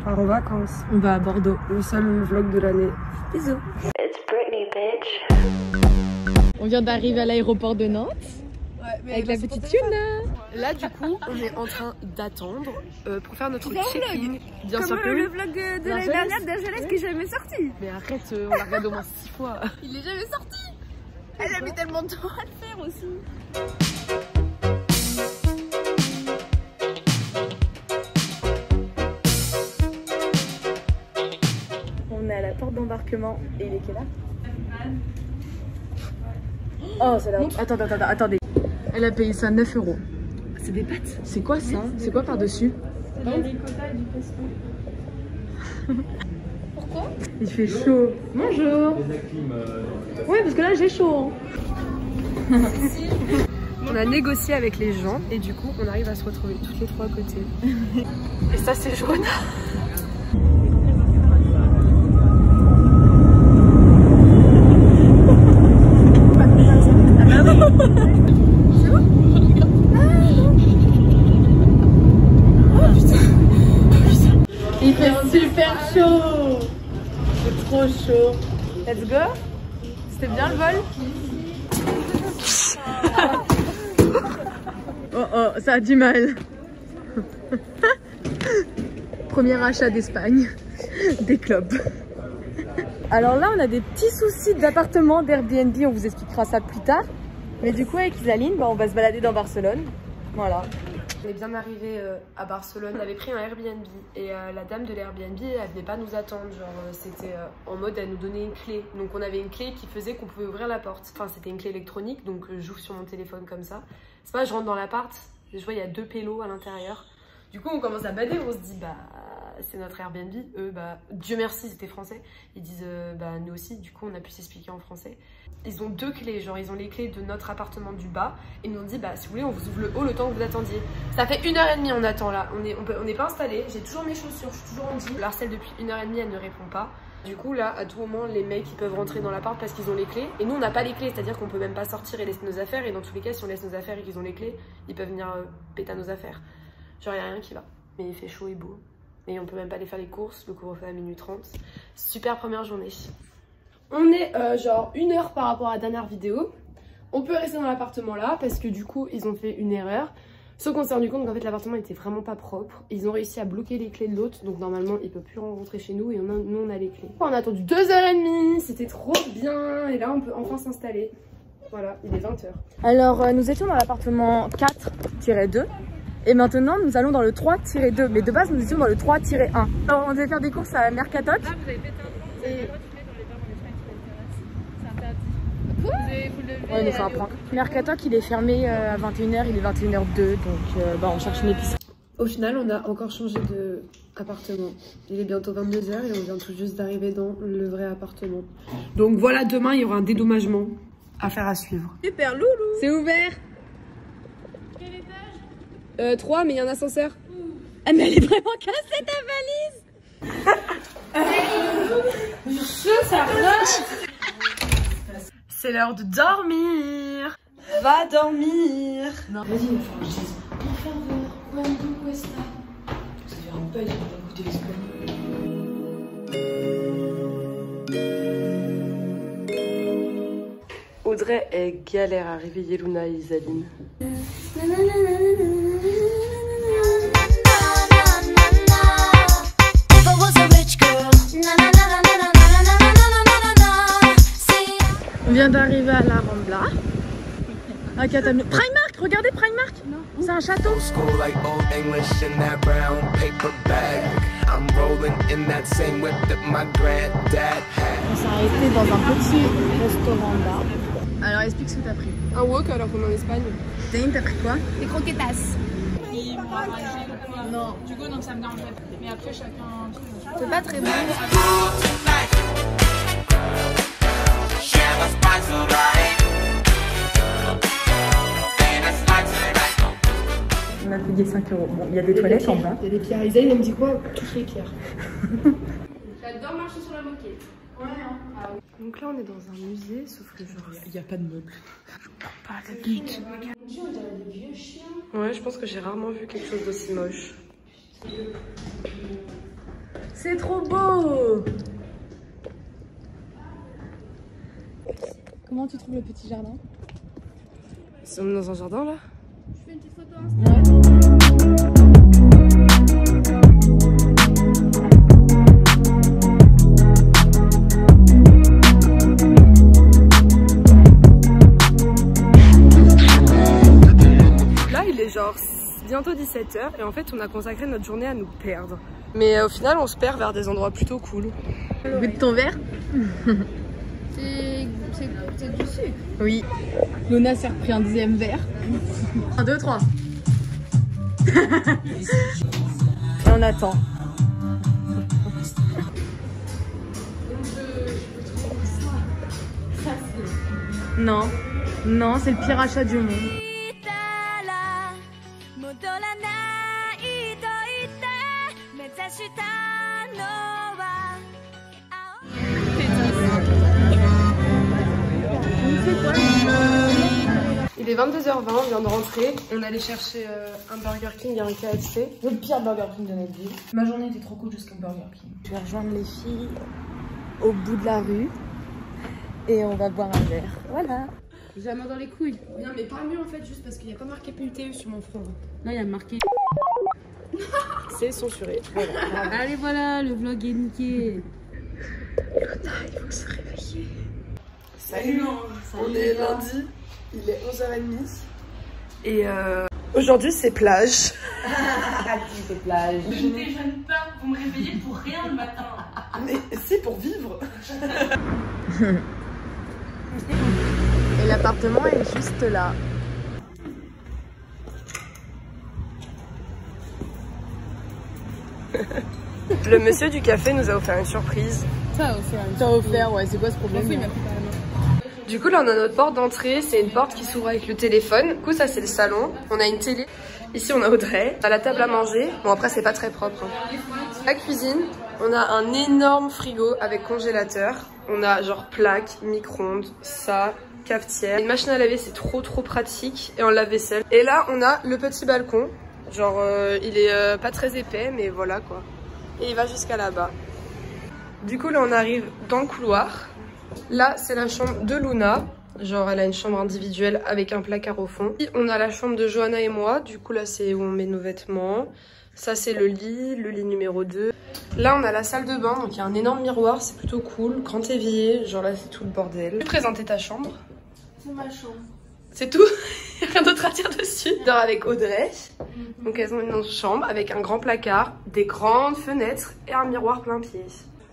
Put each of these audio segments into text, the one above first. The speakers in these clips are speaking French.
part en vacances. On va à Bordeaux. Le seul vlog de l'année. Bisous. It's Britney, bitch. On vient d'arriver à l'aéroport de Nantes. Ouais, avec la petite Yuna. Là du coup on est en train d'attendre pour faire notre check-in. Bien sûr que le vlog de l'année dernière d'Angeles qui est jamais sorti. Mais arrête, on l'a regardé au moins 6 fois. Il est jamais sorti. Elle a mis tellement de temps à le faire aussi. On est à la porte d'embarquement et il est quelle heure? Oh c'est là. Attendez. Elle a payé ça 9 €. C'est des pâtes. C'est quoi ça? C'est quoi par-dessus? C'est de la ricotta et du pesto. Pourquoi? Il fait chaud. Bonjour. Ouais parce que là j'ai chaud. On a négocié avec les gens et du coup on arrive à se retrouver toutes les trois à côté. Et ça c'est jaune. Il fait super chaud. C'est trop chaud. Let's go. C'était bien le vol? Oh, ça a du mal. Premier achat d'Espagne. Des clopes. Alors là, on a des petits soucis d'appartement, d'Airbnb. On vous expliquera ça plus tard. Mais du coup, avec Isaline, on va se balader dans Barcelone. Voilà. On est bien arrivé à Barcelone, on avait pris un Airbnb et la dame de l'Airbnb elle venait pas nous attendre, genre c'était en mode elle nous donnait une clé, donc on avait une clé qui faisait qu'on pouvait ouvrir la porte, enfin c'était une clé électronique donc j'ouvre sur mon téléphone comme ça, c'est pas je rentre dans l'appart, je vois il y a 2 pélos à l'intérieur, du coup on commence à bader, on se dit bah c'est notre Airbnb, eux bah Dieu merci c'était français, ils disent bah nous aussi, du coup on a pu s'expliquer en français. Ils ont 2 clés, genre ils ont les clés de notre appartement du bas et ils nous ont dit bah si vous voulez on vous ouvre le haut le temps que vous attendiez. Ça fait 1h30 on attend là, on n'est pas installé, j'ai toujours mes chaussures, je suis toujours en jean. Je l'harcèle depuis 1h30, elle ne répond pas. Du coup là à tout moment les mecs ils peuvent rentrer dans l'appart parce qu'ils ont les clés et nous on n'a pas les clés, c'est-à-dire qu'on peut même pas sortir et laisser nos affaires et dans tous les cas si on laisse nos affaires et qu'ils ont les clés, ils peuvent venir péter à nos affaires. Genre il n'y a rien qui va. Mais il fait chaud et beau. Et on peut même pas aller faire les courses, le couvre-feu à 12h30. Super première journée. On est genre 1 heure par rapport à la dernière vidéo. On peut rester dans l'appartement là parce que du coup ils ont fait une erreur. Sauf qu'on s'est rendu compte qu'en fait l'appartement était vraiment pas propre. Ils ont réussi à bloquer les clés de l'autre, donc normalement il peut plus rentrer chez nous et nous on a les clés. On a attendu 2h30, c'était trop bien et là on peut enfin s'installer. Voilà, il est 20h. Alors nous étions dans l'appartement 4-2 et maintenant nous allons dans le 3-2, mais de base nous étions dans le 3-1. Alors on devait faire des courses à Mercatoc. Ah, vous avez fait un... Et... Ouais, il nous fait un prank. Mercatoc il est fermé à 21h, il est 21h02 donc on cherche une épicerie. Au final on a encore changé d'appartement. Il est bientôt 22h et on vient tout juste d'arriver dans le vrai appartement. Donc voilà, demain il y aura un dédommagement à faire à suivre. Super loulou. C'est ouvert. Quel étage? 3 mais il y a un ascenseur. Ah mais elle est vraiment cassée ta valise. Ça rush. C'est l'heure de dormir. Va dormir. Non. Vas-y, il va falloir que je dise por favor, quando cuesta. Ça fait un peu d'écouter l'espagnol. Audrey est galère à réveiller Luna et Isaline. On vient d'arriver à la Rambla. À Catalogne. Primark, regardez Primark. C'est un château. On s'est arrêté dans un petit restaurant là. Alors explique ce que t'as pris. Un wok alors qu'on est en Espagne. Dane, t'as pris quoi? Des croquetas. Non. Du coup, donc ça me dérange pas. Mais après, chacun. C'est pas très bon. On a payé 5 €. Bon, il y a des toilettes en bas. Il y a des pierres. Isaline, elle me dit quoi? Touche les pierres. J'adore marcher sur la moquette. Ouais, hein. Ah, oui. Donc là, on est dans un musée, sauf que genre, il n'y a pas de meubles. Je comprends pas la bite. On dirait des vieux chiens. Ouais, je pense que j'ai rarement vu quelque chose d'aussi moche. C'est trop beau. Comment tu trouves le petit jardin? Nous sommes dans un jardin là. Je fais une petite photo Insta. Là il est genre bientôt 17h et en fait on a consacré notre journée à nous perdre. Mais au final on se perd vers des endroits plutôt cool. Goûte de ton verre? C'est du sucre. Oui. Luna s'est repris un deuxième verre. 1, 2, 3. Et on attend. Non, non, c'est le pire achat du monde. Il est 22h20, on vient de rentrer. On allait chercher un Burger King et un KFC. Le pire Burger King de notre vie. Ma journée était trop cool jusqu'au Burger King. Je vais rejoindre les filles au bout de la rue et on va boire un verre. Voilà. J'ai la main dans les couilles. Bien, mais pas mieux en fait, juste parce qu'il n'y a pas marqué PUTE sur mon front. Là, il y a marqué. C'est censuré. Voilà. Allez, voilà, le vlog est niqué. Luna, il faut se réveiller. Salut, on est lundi, il est 11h30 et aujourd'hui c'est plage. C'est plage. Je ne déjeune pas, vous me réveillez pour rien le matin. Mais c'est pour vivre. Et l'appartement est juste là. Le monsieur du café nous a offert une surprise. T'as offert, ouais, c'est quoi ce problème? Du coup là on a notre porte d'entrée, c'est une porte qui s'ouvre avec le téléphone. Du coup ça c'est le salon, on a une télé. Ici on a Audrey, à la table à manger. Bon après c'est pas très propre. La cuisine, on a un énorme frigo avec congélateur. On a genre plaque, micro-ondes, ça, cafetière. Une machine à laver c'est trop pratique et en lave-vaisselle. Et là on a le petit balcon. Genre il est pas très épais mais voilà quoi. Et il va jusqu'à là-bas. Du coup là on arrive dans le couloir. Là c'est la chambre de Luna. Genre elle a une chambre individuelle avec un placard au fond. Et on a la chambre de Johanna et moi. Du coup là c'est où on met nos vêtements. Ça c'est le lit numéro 2. Là on a la salle de bain, donc il y a un énorme miroir, c'est plutôt cool. Grand évier, genre là c'est tout le bordel. Je vais présenter ta chambre. C'est ma chambre. C'est tout. Il n'y a rien d'autre à dire dessus. Je dors avec Audrey. Donc elles ont une chambre avec un grand placard, des grandes fenêtres et un miroir plein pied.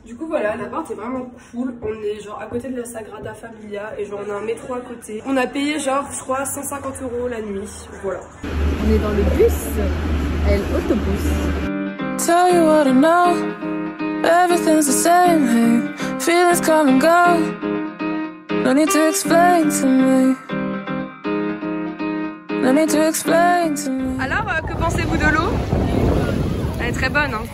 Du coup voilà, l'appart est vraiment cool. On est genre à côté de la Sagrada Familia et genre on a un métro à côté. On a payé genre je crois 150 € la nuit. Voilà. On est dans le bus, l'autobus. Tell you what I know, everything's the same, hey. Feelings come and go, no need to explain to me. No need to explain to me. Alors, que pensez-vous de l'eau? Elle est très bonne, hein.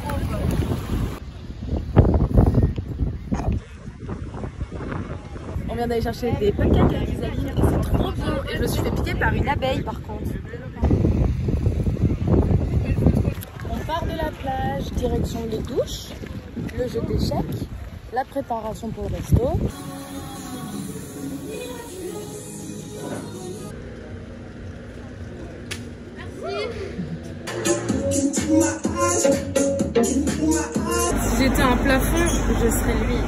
On vient d'aller chercher des pancakes avec Isaline et c'est trop bon. Et je me suis fait piquer par une abeille par contre. On part de la plage, direction les douches, le jeu d'échecs, la préparation pour le resto. Si j'étais un plafond, je serais lui.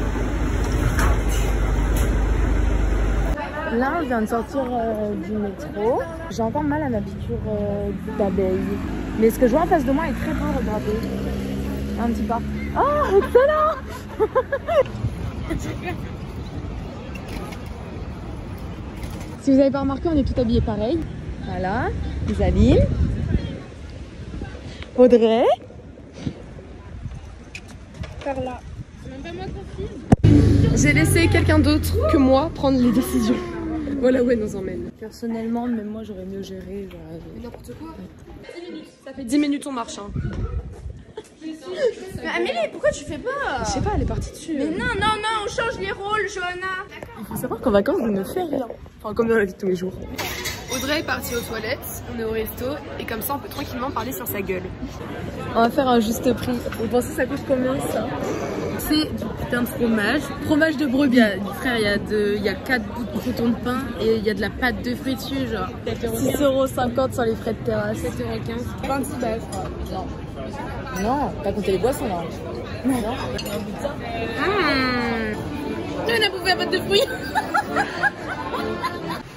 Là, on vient de sortir du métro. J'ai encore mal à ma piqûre d'abeille. Mais ce que je vois en face de moi est très beau, regardez. Un petit pas. Oh, excellent. Si vous n'avez pas remarqué, on est tous habillés pareil. Voilà, Isaline, Audrey, Carla. C'est même pas moi qu'on filme. J'ai laissé quelqu'un d'autre que moi prendre les décisions. Voilà où elle nous emmène. Personnellement, même moi j'aurais mieux géré. N'importe quoi. 10 minutes. Ça fait 10 minutes on marche. Hein. Mais Amélie, pourquoi tu fais pas? Je sais pas, elle est partie dessus. Mais non, non, non, on change les rôles, Johanna. Il faut savoir qu'en vacances, je ne fais rien. Enfin, comme dans la vie de tous les jours. Audrey est partie aux toilettes, on est au resto et comme ça on peut tranquillement parler sur sa gueule. On va faire un juste prix. Vous pensez que ça coûte combien ça? C'est du putain de fromage. Fromage de brebis. Frère, il y a 4 bouts de croûtons de pain et il y a de la pâte de fruits dessus, genre 6,50 € sans les frais de terrasse. 7,15 €. 26 balles, je crois. Non, t'as compté les boissons là. Non. On a bouffé la pâte de fruits.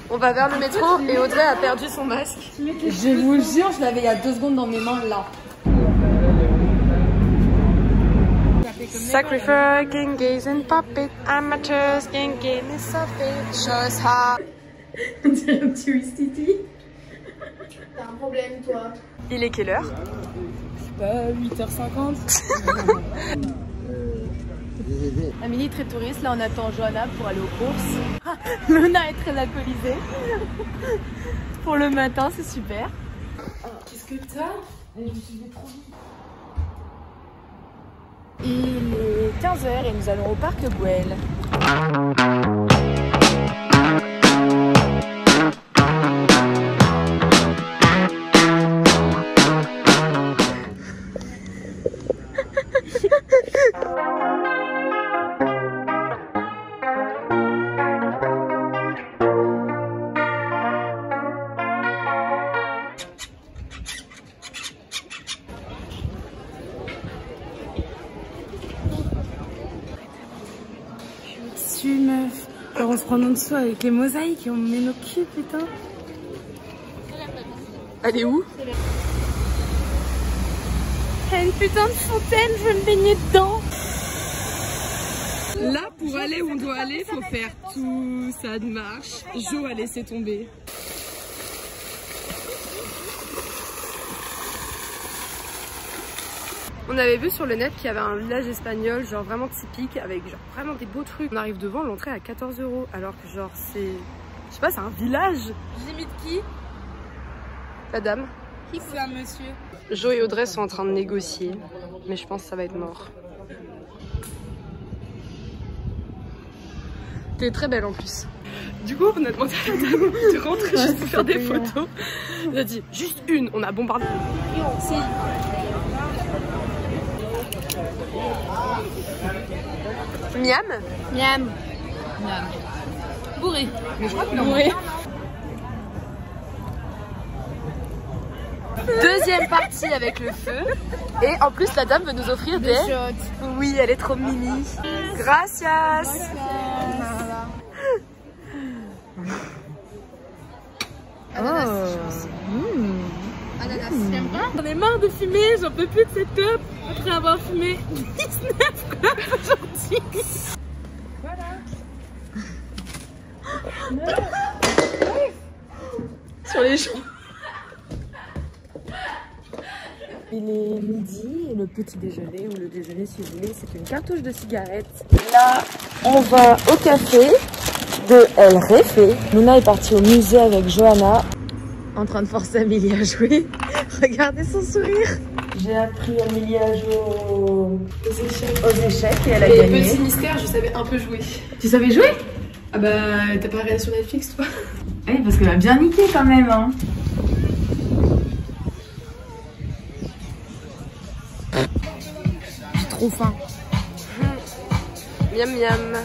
On va vers le métro et Audrey a perdu son masque. Je vous jure, je l'avais il y a 2 secondes dans mes mains là. Sacrifice, king, gaze and puppet, amateurs, king, game is soft, show us how. On dirait un petit Wistiti. T'as un problème, toi? Il est quelle heure? Je sais pas, 8h50. Amélie est très touriste, là on attend Johanna pour aller aux courses. Luna est très alcoolisée. Pour le matin, c'est super. Qu'est-ce que t'as? Je me suis fait trop vite. Il est 15h et nous allons au parc Güell. Meuf, alors on se prend en dessous avec les mosaïques et on met nos culs, putain. Elle est où? Il y a une putain de fontaine, je vais me baigner dedans. Là, pour aller où on doit aller, faut faire tout ça de marche. Jo a laissé tomber. On avait vu sur le net qu'il y avait un village espagnol, genre vraiment typique, avec genre vraiment des beaux trucs. On arrive devant, l'entrée à 14 €, alors que genre c'est... Je sais pas, c'est un village. J'imite qui? La dame. Qui c'est un monsieur? Jo et Audrey sont en train de négocier, mais je pense que ça va être mort. T'es très belle en plus. Du coup, on a demandé à la dame de rentrer juste pour faire des photos. Elle a dit juste une, on a bombardé. Miam. Miam. Bourré. Mais je crois qu'il est bourré. Deuxième partie avec le feu. Et en plus, la dame veut nous offrir des... Oui, elle est trop mini. Gracias. Ananas. Ananas. T'aimes pas? J'en ai marre de fumer, j'en peux plus de cette top après avoir fumé 19 clopes aujourd'hui. Voilà. Sur les gens. Il est midi et le petit déjeuner ou le déjeuner si vous voulez, c'est une cartouche de cigarettes. Là, on va au café de El Refe. Luna est partie au musée avec Johanna, en train de forcer Amélie à jouer. Regardez son sourire. J'ai appris Amélie à jouer aux échecs et elle a gagné. Petit mystère, je savais un peu jouer. Tu savais jouer? Ah bah, t'as pas regardé sur Netflix toi? Oui, parce qu'elle a bien niqué quand même. Hein. J'ai trop faim. Miam miam.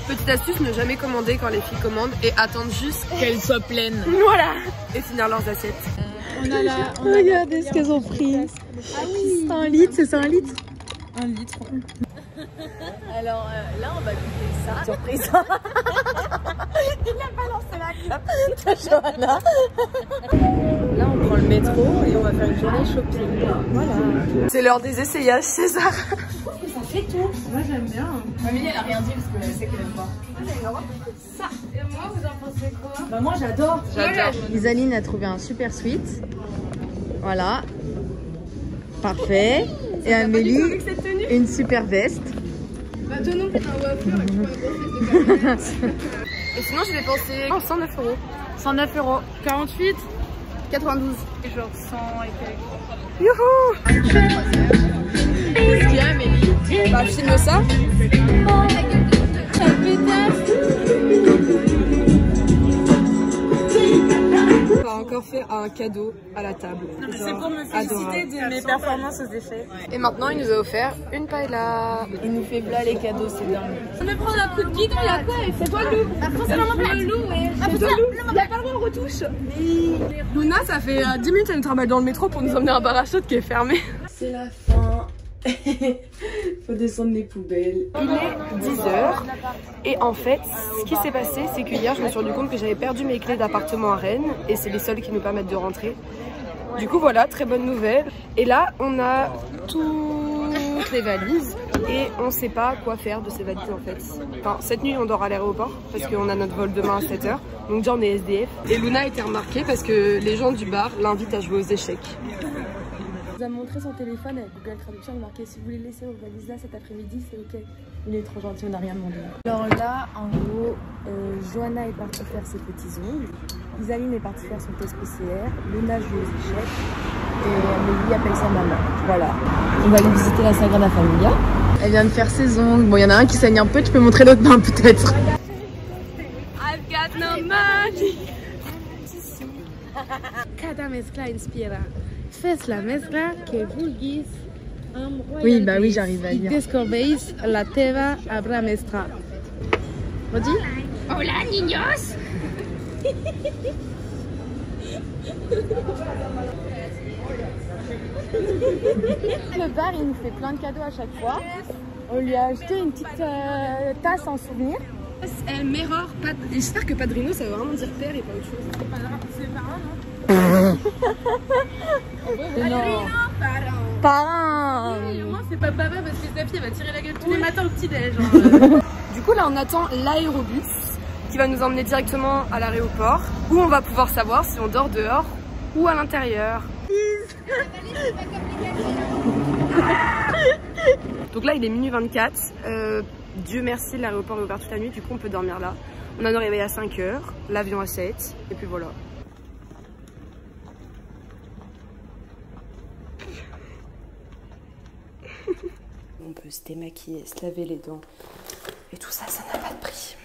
Petite astuce, ne jamais commander quand les filles commandent et attendre juste Qu'elle soit pleine. voilà, et finir leurs assiettes. Regardez ce qu'elles ont pris. Ah oui. C'est un litre, c'est ça un litre? Un litre. Alors là on va goûter ça. Surprise. Il a balancé la clope. Johanna. Là on prend le métro et on va faire une journée shopping. Voilà. C'est l'heure des essayages, César. Ça fait tout. Moi j'aime bien. Amélie elle a rien dit parce qu'elle sait qu'elle aime pas. Ça. Et moi vous en pensez quoi? Bah moi j'adore. J'adore. Isaline a trouvé un super sweat. Voilà. Parfait. Et Amélie, une super veste. Bah toi non plus un waffle avec une grosse de Et sinon j'ai dépensé 109 €. 109 €. 48, 92. Et genre 100 et quelques. Youhou! Qu'est-ce qu'il y a Amélie? Bah filme ça. Ça pétasse. va encore faire un cadeau à la table. C'est pour me féliciter de mes performances aux déchets. Et maintenant, il nous a offert une paella. Il nous fait là les cadeaux, c'est dingue. On me prend un coup de guidon, y'a quoi? C'est toi le loup? C'est le loup, ouais. C'est toi, Lou. Y'a pas le droit de retouche. Luna, ça fait 10 minutes qu'elle nous travaille dans le métro pour nous emmener à un bar à chaude qui est fermé. C'est la fin. Faut descendre les poubelles. Il est 10h et en fait, ce qui s'est passé, c'est que hier, je me suis rendu compte que j'avais perdu mes clés d'appartement à Rennes et c'est les seules qui nous permettent de rentrer. Du coup, voilà, très bonne nouvelle. Et là, on a toutes les valises et on sait pas quoi faire de ces valises en fait. Enfin, cette nuit, on dort à l'aéroport parce qu'on a notre vol demain à 7h. Donc déjà, on est SDF. Et Luna a été remarquée parce que les gens du bar l'invitent à jouer aux échecs. Il nous a montré son téléphone avec Google Traduction, il a marqué si vous voulez laisser vos valises là cet après-midi, c'est ok. Il est trop gentil, on n'a rien demandé. Alors là, en gros, Johanna est partie faire ses petits ongles, Isaline est partie faire son test PCR, Luna joue aux échecs et Amélie appelle sa maman. Voilà. On va aller visiter la Sagrada Familia. Elle vient de faire ses ongles. Bon, il y en a un qui saigne un peu, tu peux montrer l'autre main peut-être. I've got no money. Cada mezcla inspira. Fes la mezcla que vulguis amb Oui, bah oui, j'arrive à i lire. descobreix la teva obra mestra. Redis? Hola, niños. Le bar, il nous fait plein de cadeaux à chaque fois. On lui a acheté une petite tasse en souvenir. Mirror, j'espère que Padrino ça veut vraiment dire père et pas autre chose. C'est parents, non? Non. Parrain. Moi, c'est pas papa parce que sa fille va tirer la gueule tous les matins au petit-déj. Du coup là on attend l'aérobus qui va nous emmener directement à l'aéroport où on va pouvoir savoir si on dort dehors ou à l'intérieur. Donc là il est minuit 24, Dieu merci l'aéroport est ouvert toute la nuit, du coup on peut dormir là. On a nos réveils à 5h, l'avion à 7 et puis voilà. On peut se démaquiller, se laver les dents et tout ça, ça n'a pas de prix.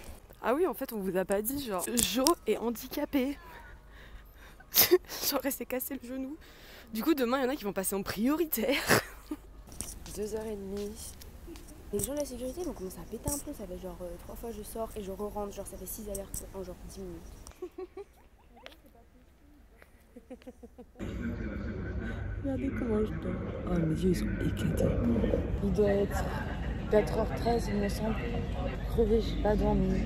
Ah oui, en fait, on vous a pas dit, genre, Jo est handicapé. Genre, elle s'est cassé le genou. Du coup, demain, il y en a qui vont passer en prioritaire. 2h30. Les gens de la sécurité vont commencer à péter un peu. Ça fait genre 3 fois je sors et je re-rentre. Genre, ça fait 6 alertes en genre 10 minutes. Regardez comment je dors. Oh, mes yeux, ils sont éclatés. Il doit être 4h13, il me semble. Crevé, j'ai pas dormi.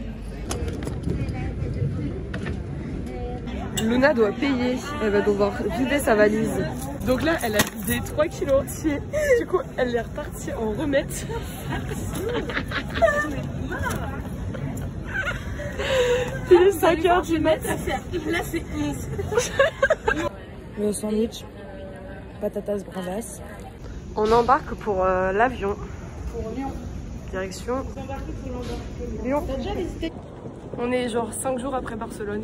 Luna doit payer. Elle va devoir vider sa valise. Donc là, elle a vidé 3 kilos entiers. Du coup, elle est repartie en remette. Il est 5h du mat. Là, c'est 11. Le sandwich, patatas bravas. On embarque pour l'avion. Pour Lyon. Direction Lyon. T'as déjà visité? On est genre 5 jours après Barcelone.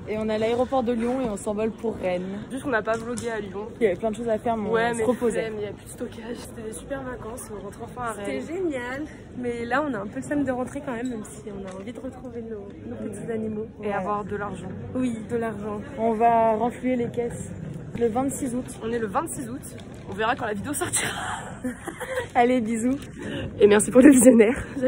Et on est à l'aéroport de Lyon et on s'envole pour Rennes. Juste qu'on n'a pas vlogué à Lyon. Il y avait plein de choses à faire, mais Ouais, on mais se reposait. il n'y a plus de stockage. C'était des super vacances. On rentre enfin à Rennes. C'était génial. Mais là, on a un peu le seum de rentrer quand même si on a envie de retrouver nos petits animaux. Et Ouais. avoir de l'argent. Oui, de l'argent. On va renflouer les caisses le 26 août. On est le 26 août. On verra quand la vidéo sortira. Allez, bisous. Et merci pour le visionnaire.